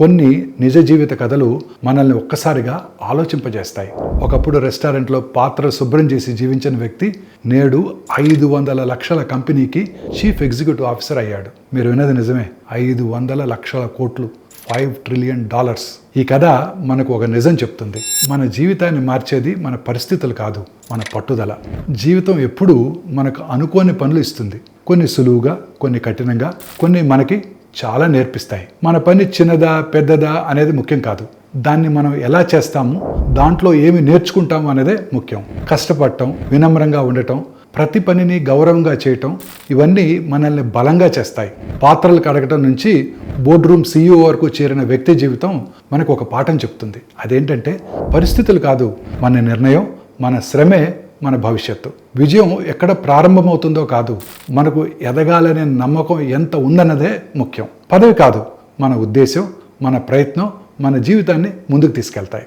కొన్ని నిజ జీవిత కథలు మనల్ని ఒక్కసారిగా ఆలోచింపజేస్తాయి. ఒకప్పుడు రెస్టారెంట్లో పాత్రలు శుభ్రం చేసి జీవించిన వ్యక్తి నేడు 500 లక్షల కంపెనీకి చీఫ్ ఎగ్జిక్యూటివ్ ఆఫీసర్ అయ్యాడు. మీరు విన్నది నిజమే, 500 లక్షల కోట్లు, $5 ట్రిలియన్. ఈ కథ మనకు ఒక నిజం చెప్తుంది. మన జీవితాన్ని మార్చేది మన పరిస్థితులు కాదు, మన పట్టుదల. జీవితం ఎప్పుడూ మనకు అనుకోని పనులు ఇస్తుంది. కొన్ని సులువుగా, కొన్ని కఠినంగా, కొన్ని మనకి చాలా నేర్పిస్తాయి. మన పని చిన్నదా పెద్దదా అనేది ముఖ్యం కాదు, దాన్ని మనం ఎలా చేస్తాము, దాంట్లో ఏమి నేర్చుకుంటాము అనేదే ముఖ్యం. కష్టపడటం, వినమ్రంగా ఉండటం, ప్రతి పనిని గౌరవంగా చేయటం, ఇవన్నీ మనల్ని బలంగా చేస్తాయి. పాత్రలు కడగటం నుంచి బోర్డ్ రూమ్ CEO వరకు చేరిన వ్యక్తి జీవితం మనకు ఒక పాఠం చెప్తుంది. అదేంటంటే పరిస్థితులు కాదు, మన నిర్ణయం, మన శ్రమే మన భవిష్యత్తు. విజయం ఎక్కడ ప్రారంభమవుతుందో కాదు, మనకు ఎదగాలనే నమ్మకం ఎంత ఉందన్నదే ముఖ్యం. పదవి కాదు, మన ఉద్దేశం, మన ప్రయత్నం మన జీవితాన్ని ముందుకు తీసుకెళ్తాయి.